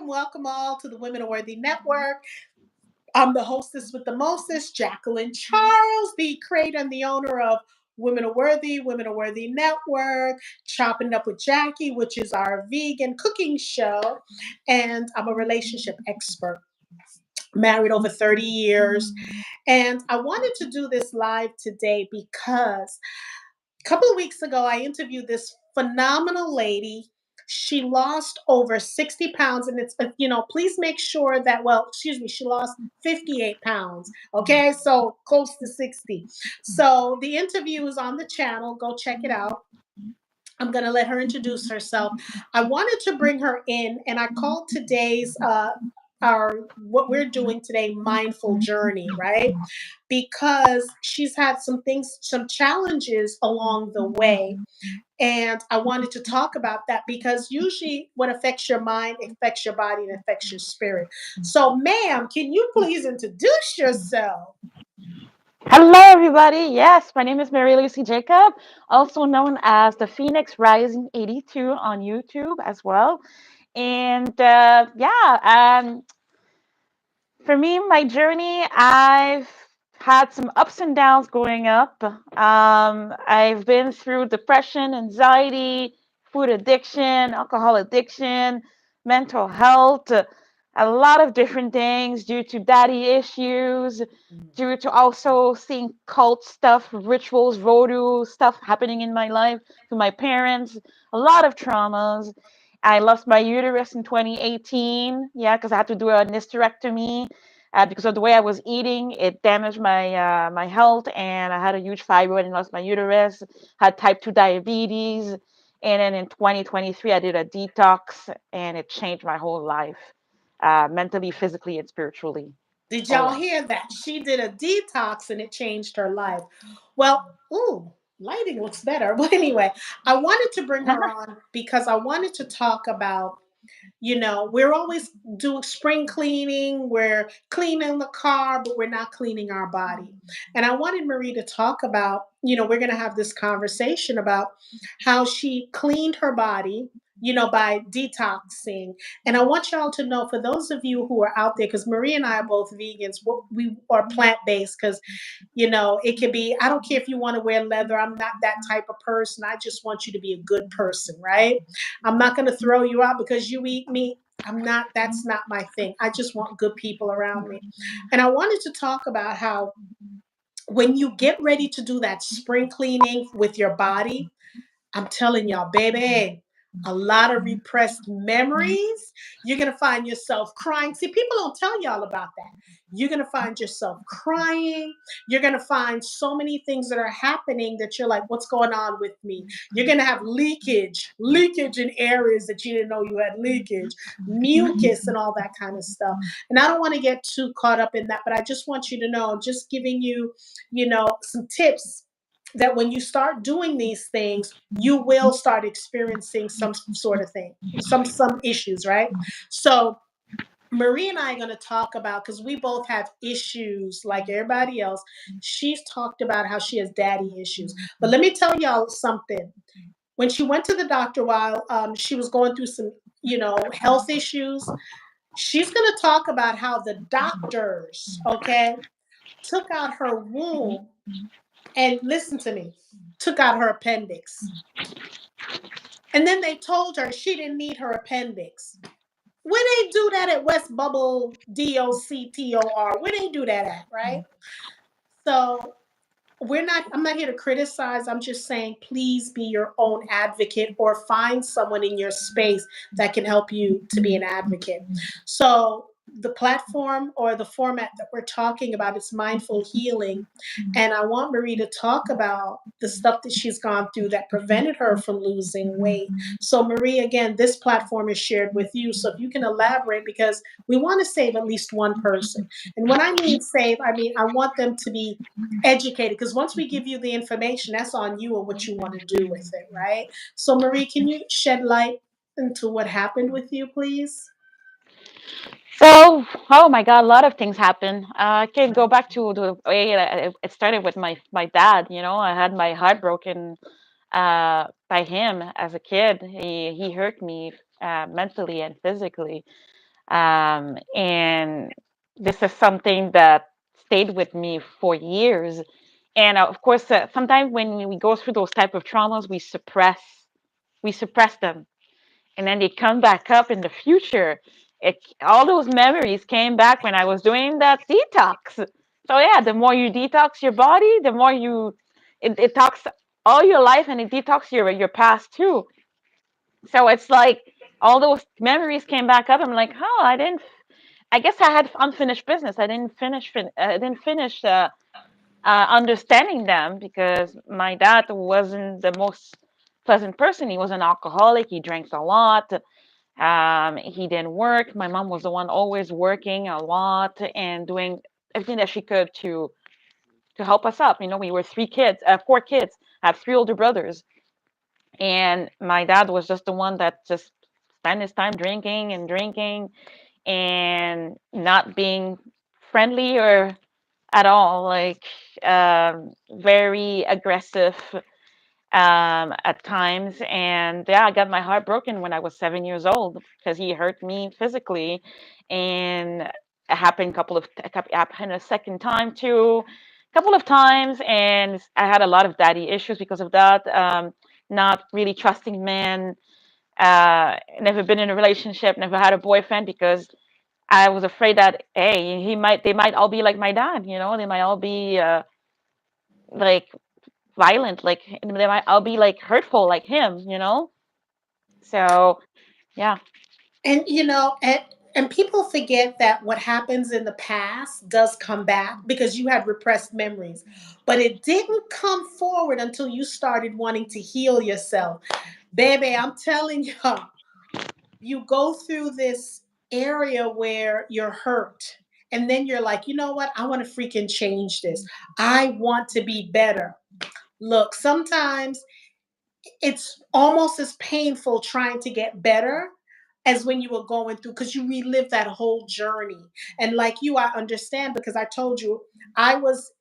welcome all to the Women Are Worthy Network. I'm the hostess with the mostest, Jacqueline Charles, the creator and the owner of Women Are Worthy Network, Chopping Up with Jackie, which is our vegan cooking show. And I'm a relationship expert, married over 30 years. And I wanted to do this live today because a couple of weeks ago, I interviewed this phenomenal lady. She lost over 60 pounds, and please make sure that, she lost 58 pounds. Okay, so close to 60. So the interview is on the channel. Go check it out. I'm going to let her introduce herself. I wanted to bring her in, and I called today's our what we're doing today mindful journey, right? Because she's had some challenges along the way, and I wanted to talk about that because usually what affects your mind affects your body and affects your spirit. So, ma'am, can you please introduce yourself? Hello, everybody. Yes, my name is Mary Lucy Jacob, also known as the Phoenix Rising 82 on YouTube as well. And for me, my journey, I've had some ups and downs growing up. I've been through depression, anxiety, food addiction, alcohol addiction, mental health, a lot of different things due to daddy issues, due to also seeing cult stuff, rituals, voodoo stuff happening in my life to my parents, a lot of traumas. I lost my uterus in 2018, yeah, because I had to do a hysterectomy because of the way I was eating. It damaged my health, and I had a huge fibroid and lost my uterus. Had type 2 diabetes, and then in 2023 I did a detox, and it changed my whole life, mentally, physically, and spiritually. Did Oh y'all yeah. hear that? She did a detox and it changed her life. Well, ooh, lighting looks better. But anyway, I wanted to bring her on because I wanted to talk about, we're always doing spring cleaning, we're cleaning the car, but we're not cleaning our body. And I wanted Marie to talk about, we're going to have this conversation about how she cleaned her body, by detoxing. And I want y'all to know, for those of you who are out there, because Marie and I are both vegans, we are plant based because, it can be, I don't care if you want to wear leather. I'm not that type of person. I just want you to be a good person, right? I'm not going to throw you out because you eat meat. That's not my thing. I just want good people around me. And I wanted to talk about how when you get ready to do that spring cleaning with your body, I'm telling y'all, baby, a lot of repressed memories. You're going to find yourself crying. See, people don't tell y'all about that. You're going to find yourself crying. You're going to find so many things that are happening that you're like, what's going on with me? You're going to have leakage in areas that you didn't know you had leakage, mucus, and all that kind of stuff. And I don't want to get too caught up in that, but I just want you to know, I'm just giving you, some tips that when you start doing these things, you will start experiencing some sort of thing, some issues, right? So Marie and I are going to talk about, because we both have issues like everybody else. She's talked about how she has daddy issues. But let me tell y'all something. When she went to the doctor while she was going through some, health issues, she's going to talk about how the doctors, okay, took out her womb and listen to me, took out her appendix. And then they told her she didn't need her appendix. Where they do that at West Bubble DOCTOR? Where they do that at, right? So I'm not here to criticize. I'm just saying, please be your own advocate or find someone in your space that can help you to be an advocate. So the platform or the format that we're talking about is mindful healing. And I want Marie to talk about the stuff that she's gone through that prevented her from losing weight. So Marie, again, this platform is shared with you. So if you can elaborate, because we want to save at least one person. And when I mean save, I mean I want them to be educated, because once we give you the information, that's on you and what you want to do with it, right? So Marie, can you shed light into what happened with you, please? So, oh my God, a lot of things happen. I can go back to the way it started with my dad. I had my heart broken by him as a kid. He hurt me mentally and physically. And this is something that stayed with me for years. And of course, sometimes when we go through those type of traumas, we suppress them, and then they come back up in the future. All those memories came back when I was doing that detox. So yeah, the more you detox your body, the more it talks all your life, and it detox your past too. So it's like all those memories came back up. I'm like, oh, I guess I had unfinished business. I didn't finish understanding them, because my dad wasn't the most pleasant person. He was an alcoholic. He drank a lot. He didn't work. My mom was the one always working a lot and doing everything that she could to help us up. We were four kids. I have three older brothers, and my dad was just the one that just spent his time drinking and drinking and not being friendly or at all, like very aggressive at times. And yeah, I got my heart broken when I was 7 years old because he hurt me physically. And it happened happened a second time too, a couple of times. And I had a lot of daddy issues because of that. Not really trusting men, never been in a relationship, never had a boyfriend, because I was afraid that, hey, they might all be like my dad, they might all be like violent, like they might all be like hurtful like him. So yeah. And and people forget that what happens in the past does come back because you had repressed memories. But it didn't come forward until you started wanting to heal yourself. Baby, I'm telling you, you go through this area where you're hurt. And then you're like, you know what? I want to freaking change this. I want to be better. Look, sometimes it's almost as painful trying to get better as when you were going through, because you relive that whole journey. And like you, I understand, because I told you I was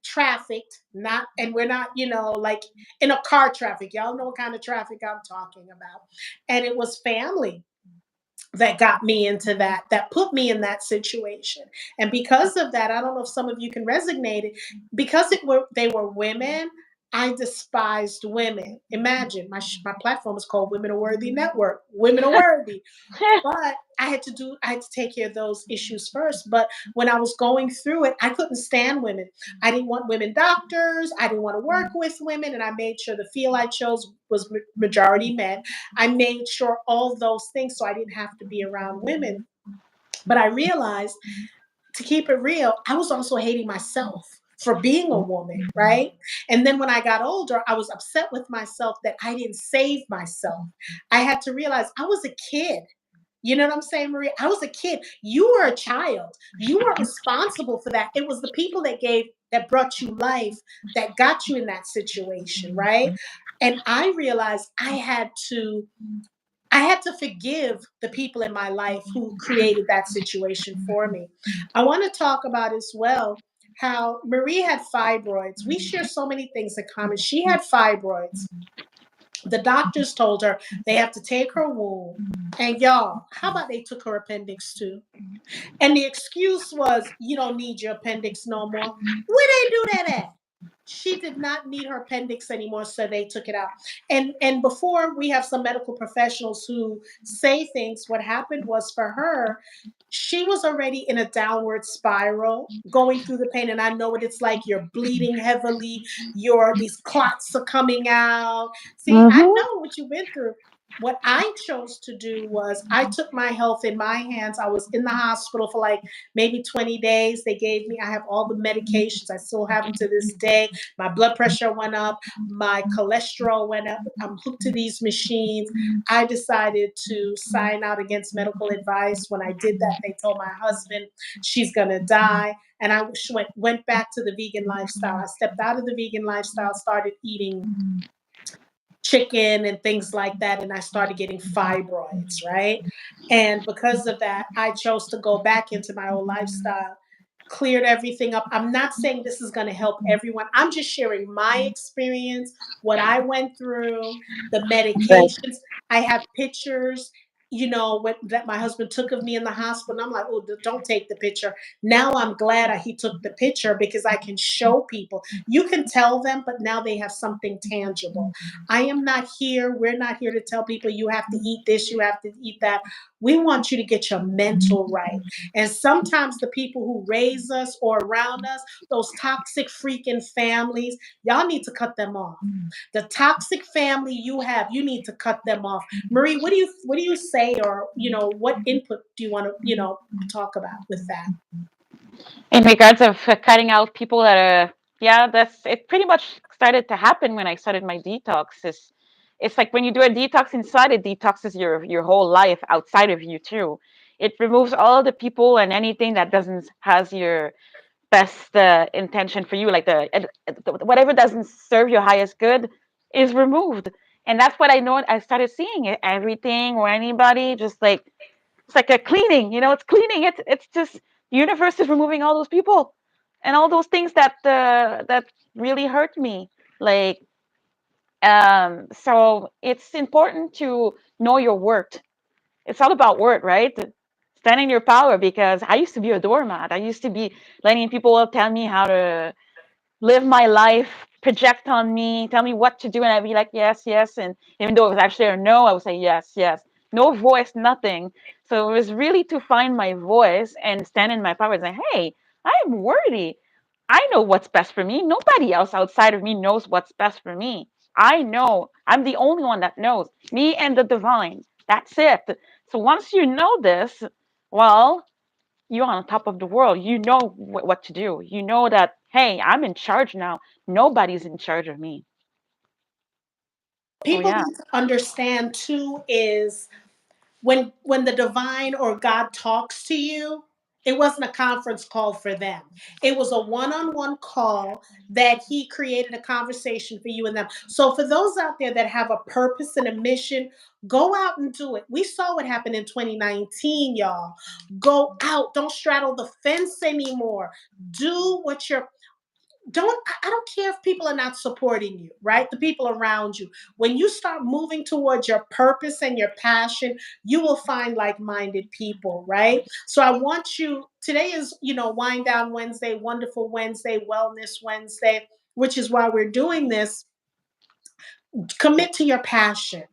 trafficked, not, and we're not, like in a car traffic. Y'all know what kind of traffic I'm talking about. And it was family that got me into that put me in that situation. And because of that, I don't know if some of you can resonate it, because they were women. I despised women. Imagine, my platform is called Women Are Worthy Network. Women are worthy. But I had to take care of those issues first. But when I was going through it, I couldn't stand women. I didn't want women doctors. I didn't want to work with women. And I made sure the field I chose was majority men. I made sure all those things so I didn't have to be around women. But I realized, to keep it real, I was also hating myself for being a woman, right? And then when I got older, I was upset with myself that I didn't save myself. I had to realize I was a kid. You know what I'm saying, Maria? I was a kid. You were a child. You weren't responsible for that. It was the people that brought you life that got you in that situation, right? And I realized I had to forgive the people in my life who created that situation for me. I want to talk about as well how Marie had fibroids. We share so many things in common. She had fibroids. The doctors told her they have to take her womb. And y'all, how about they took her appendix too? And the excuse was, you don't need your appendix no more. Where they do that at? She did not need her appendix anymore, so they took it out. And before we have some medical professionals who say things, what happened was for her, she was already in a downward spiral, going through the pain. And I know what it's like. You're bleeding heavily. These clots are coming out. See, I Hmm. know what you've been through. What I chose to do was I took my health in my hands. I was in the hospital for like maybe 20 days. They gave me, I have all the medications. I still have them to this day. My blood pressure went up. My cholesterol went up. I'm hooked to these machines. I decided to sign out against medical advice. When I did that, they told my husband she's going to die. And I went back to the vegan lifestyle. I stepped out of the vegan lifestyle, started eating chicken and things like that, and I started getting fibroids, right? And because of that, I chose to go back into my old lifestyle, cleared everything up. I'm not saying this is going to help everyone. I'm just sharing my experience, what I went through, the Right. medications. I have pictures. that my husband took of me in the hospital. I'm like, oh, don't take the picture. Now I'm glad he took the picture because I can show people. You can tell them, but now they have something tangible. I am not here. We're not here to tell people you have to eat this, you have to eat that. We want you to get your mental right. And sometimes the people who raise us or around us, those toxic freaking families, y'all need to cut them off. The toxic family you have, you need to cut them off. Marie, what do you say, or what input do you want to talk about with that? In regards of cutting out people that are, yeah, that's it. Pretty much started to happen when I started my detox. It's like when you do a detox inside, it detoxes your whole life outside of you too. It removes all the people and anything that doesn't has your best intention for you, like whatever doesn't serve your highest good is removed. And that's what I know. I started seeing it, everything or anybody, just like it's like a cleaning. It's cleaning. It's just the universe is removing all those people and all those things that really hurt me. Like so it's important to know your worth. It's all about worth, right? Stand in your power, because I used to be a doormat. I used to be letting people tell me how to live my life, project on me, tell me what to do, and I'd be like, yes, yes. And even though it was actually a no, I would say yes, yes. No voice, nothing. So it was really to find my voice and stand in my power and say, hey, I am worthy. I know what's best for me. Nobody else outside of me knows what's best for me. I know. I'm the only one that knows. Me and the divine. That's it. So once you know this, well, you're on top of the world. You know what to do. You know that, hey, I'm in charge now. Nobody's in charge of me. So People yeah. need to understand too is when the divine or God talks to you, it wasn't a conference call for them. It was a one-on-one call that he created a conversation for you and them. So for those out there that have a purpose and a mission, go out and do it. We saw what happened in 2019, y'all. Go out. Don't straddle the fence anymore. Do what you're I don't care if people are not supporting you, right? The people around you. When you start moving towards your purpose and your passion, you will find like-minded people, right? So I want you, today is, Wind Down Wednesday, Wonderful Wednesday, Wellness Wednesday, which is why we're doing this. Commit to your passion.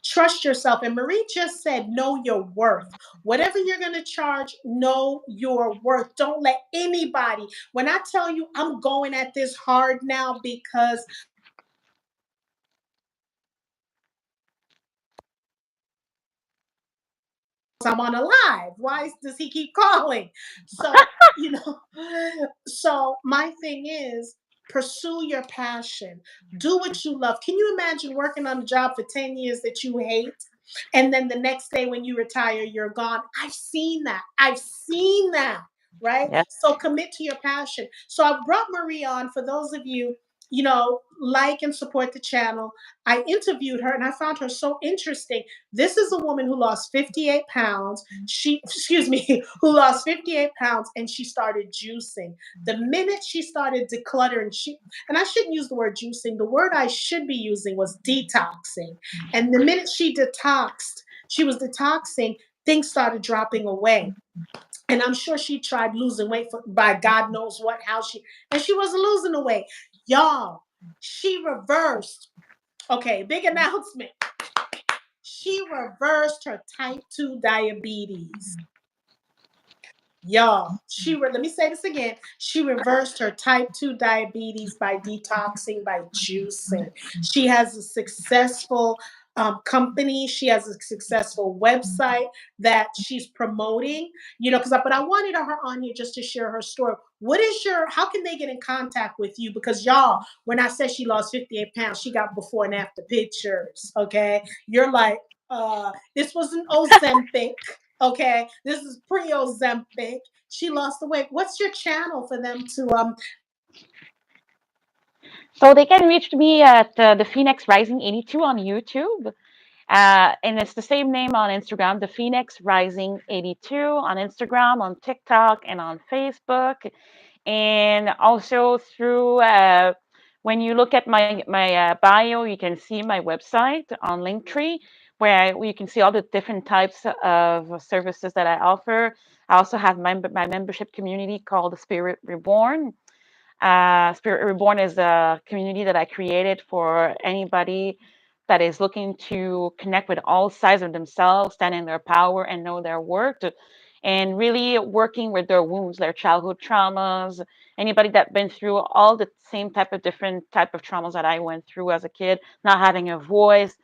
Trust yourself. And Marie just said, know your worth. Whatever you're going to charge, know your worth. Don't let anybody, when I tell you I'm going at this hard now because I'm on a live. Why does he keep calling? So, so my thing is pursue your passion. Do what you love. Can you imagine working on a job for 10 years that you hate? And then the next day when you retire, you're gone. I've seen that. I've seen that. Right? Yeah. So commit to your passion. So I brought Marie on for those of you, like and support the channel. I interviewed her and I found her so interesting. This is a woman who lost 58 pounds. Excuse me, who lost 58 pounds and she started juicing. The minute she started decluttering, and I shouldn't use the word juicing, the word I should be using was detoxing. And the minute she was detoxing, things started dropping away. And I'm sure she tried losing weight by God knows what, and she wasn't losing the weight. Y'all, she reversed. Okay, big announcement. She reversed her type 2 diabetes. Y'all, let me say this again. She reversed her type 2 diabetes by detoxing, by juicing. She has a successful company. She has a successful website that she's promoting, but I wanted her on here just to share her story. How can they get in contact with you? Because y'all, when I said she lost 58 pounds, she got before and after pictures. Okay. You're like, this was an Ozempic. Okay, this is pre-Ozempic. She lost the weight. What's your channel for them to So they can reach me at the Phoenix Rising 82 on YouTube. And it's the same name on Instagram, the Phoenix Rising 82 on Instagram, on TikTok, and on Facebook. And also through when you look at my bio, you can see my website on Linktree. where you can see all the different types of services that I offer. I also have my membership community called the Spirit Reborn. Spirit Reborn is a community that I created for anybody that is looking to connect with all sides of themselves, stand in their power, and know their worth, and really working with their wounds, their childhood traumas. Anybody that been through all the same type of different type of traumas that I went through as a kid, not having a voice,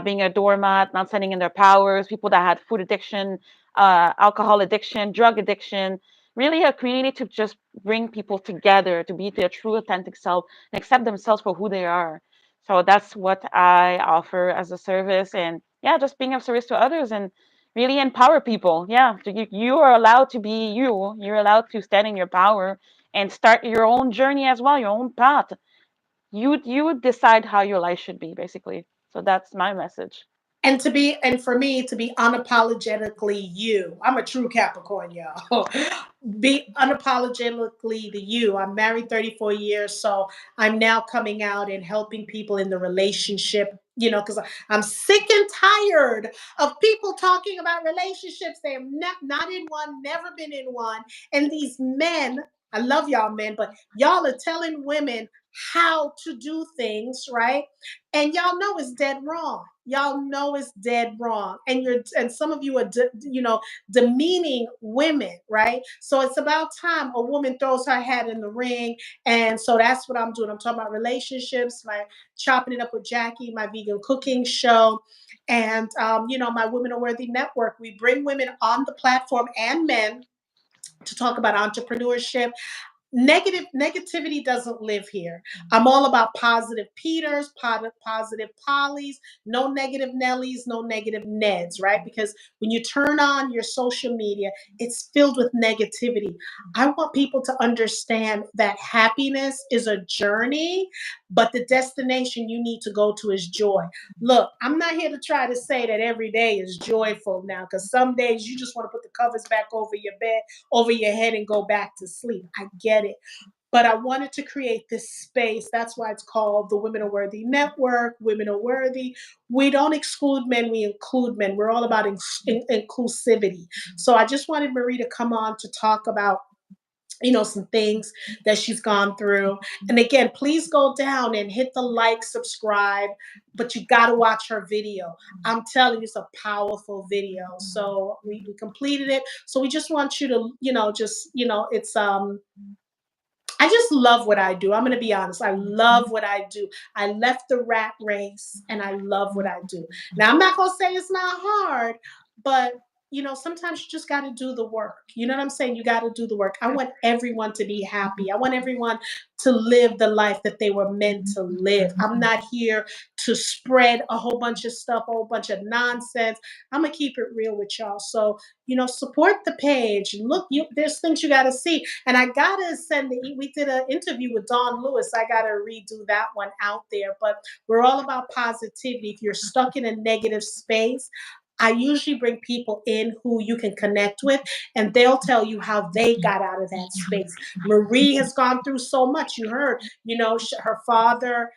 being a doormat, not standing in their powers. People that had food addiction, alcohol addiction, drug addiction. Really, a community to just bring people together to be their true authentic self and accept themselves for who they are. So that's what I offer as a service, and yeah, just being of service to others and really empower people. Yeah, so you are allowed to be you. You're allowed to stand in your power and start your own journey as well, your own path. You decide how your life should be, basically. So that's my message. And for me to be unapologetically you. I'm a true Capricorn, y'all. Be unapologetically the you. I'm married 34 years, so I'm now coming out and helping people in the relationship, because I'm sick and tired of people talking about relationships. They have not in one, never been in one. And these men, I love y'all men, but y'all are telling women how to do things, right? And y'all know it's dead wrong. Y'all know it's dead wrong. And some of you are demeaning women, right? So it's about time a woman throws her hat in the ring. And so that's what I'm doing. I'm talking about relationships, my chopping it up with Jackie, my vegan cooking show, and my Women Are Worthy network. We bring women on the platform and men to talk about entrepreneurship. Negativity doesn't live here. I'm all about positive Peters, positive Pollies, no negative Nellies, no negative Neds, right? Because when you turn on your social media, it's filled with negativity. I want people to understand that happiness is a journey, but the destination you need to go to is joy. Look, I'm not here to try to say that every day is joyful now, because some days you just want to put the covers back over your bed, over your head, and go back to sleep. I get it. But I wanted to create this space. That's why it's called the Women Are Worthy Network. Women Are Worthy. We don't exclude men, we include men. We're all about inclusivity. So I just wanted Marie to come on to talk about some things that she's gone through. And again, please go down and hit the like, subscribe, but you got to watch her video. I'm telling you, it's a powerful video. So we completed it. So we just want you to, it's I just love what I do. I'm going to be honest. I love what I do. I left the rat race and I love what I do. Now, I'm not going to say it's not hard, but sometimes you just got to do the work. You know what I'm saying? You got to do the work. I want everyone to be happy. I want everyone to live the life that they were meant to live. I'm not here to spread a whole bunch of stuff, a whole bunch of nonsense. I'm going to keep it real with y'all. So, support the page. Look, there's things you got to see. And I gotta we did an interview with Dawn Lewis. I gotta redo that one out there. But we're all about positivity. If you're stuck in a negative space, I usually bring people in who you can connect with, and they'll tell you how they got out of that space. Marie has gone through so much. You heard, her father,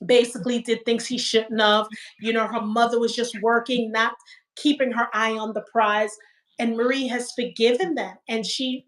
basically did things he shouldn't have. Her mother was just working, not keeping her eye on the prize. And Marie has forgiven them, and she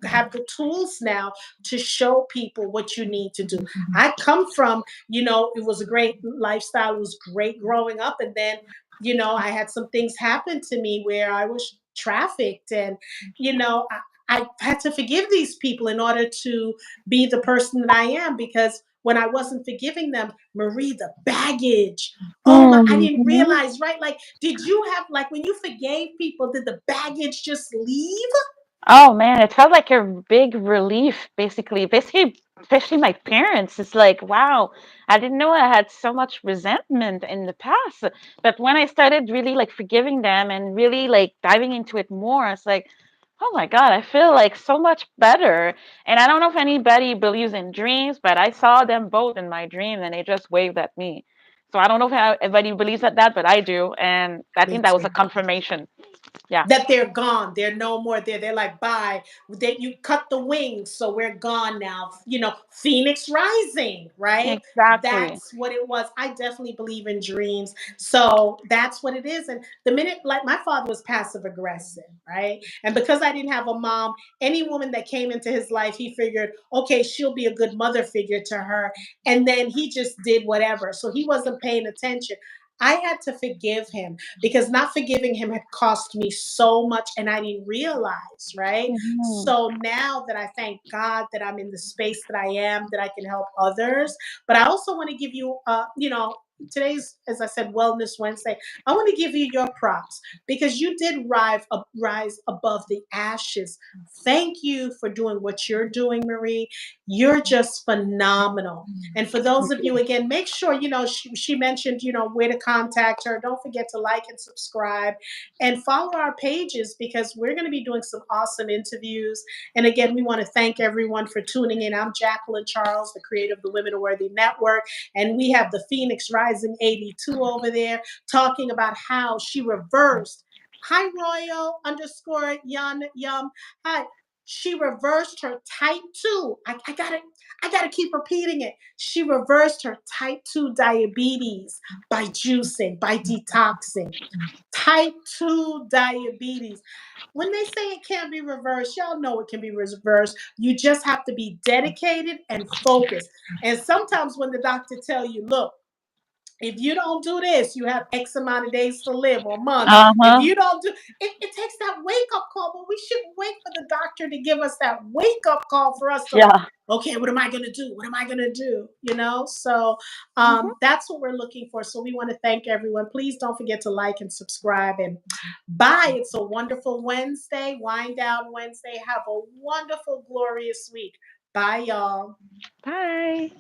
have the tools now to show people what you need to do. I come from, it was a great lifestyle. It was great growing up, and then, I had some things happen to me where I was trafficked, and I had to forgive these people in order to be the person that I am, because when I wasn't forgiving them, Marie, the baggage. Oh my, I didn't Mm-hmm. realize, right? Like, did you have, like, when you forgave people, did the baggage just leave? Oh man, it felt like a big relief, basically. Basically, especially my parents. It's like, wow, I didn't know I had so much resentment in the past. But when I started really like forgiving them and really like diving into it more, it's like, oh my God, I feel like so much better. And I don't know if anybody believes in dreams, but I saw them both in my dream and they just waved at me. So I don't know if anybody believes at that, but I do. And I Me think that was a too. confirmation. Yeah. that they're gone. They're no more there. They're like, bye. That you cut the wings, so we're gone now. Phoenix rising, right? Exactly. That's what it was. I definitely believe in dreams. So that's what it is. And the minute, like, my father was passive aggressive, right? And because I didn't have a mom, any woman that came into his life, he figured, okay, she'll be a good mother figure to her. And then he just did whatever. So he wasn't paying attention. I had to forgive him because not forgiving him had cost me so much and I didn't realize, right? Mhm. So now that I thank God that I'm in the space that I am, that I can help others. But I also want to give you, today's, as I said, Wellness Wednesday. I want to give you your props because you did rise above the ashes. Thank you for doing what you're doing, Marie. You're just phenomenal. And for those Thank of you, you. again, make sure, she mentioned, where to contact her. Don't forget to like and subscribe and follow our pages because we're going to be doing some awesome interviews. And again, we want to thank everyone for tuning in. I'm Jacqueline Charles, the creator of the Women Are Worthy Network. And we have the Phoenix Rising 82 over there talking about how she reversed. Hi, Royal underscore Yum Yum. Hi. She reversed her type 2. I gotta keep repeating it. She reversed her type 2 diabetes by juicing, by detoxing. Type 2 diabetes. When they say it can't be reversed, y'all know it can be reversed. You just have to be dedicated and focused. And sometimes when the doctor tell you, look, if you don't do this, you have X amount of days to live or months. If Uh-huh. you don't do it takes that wake up call, but we shouldn't wait for the doctor to give us that wake up call for us to like, Yeah. okay, what am I gonna do? What am I gonna do? So Mhm. that's what we're looking for. So we want to thank everyone. Please don't forget to like and subscribe and bye. It's a wonderful Wednesday, wind down Wednesday. Have a wonderful, glorious week. Bye, y'all. Bye.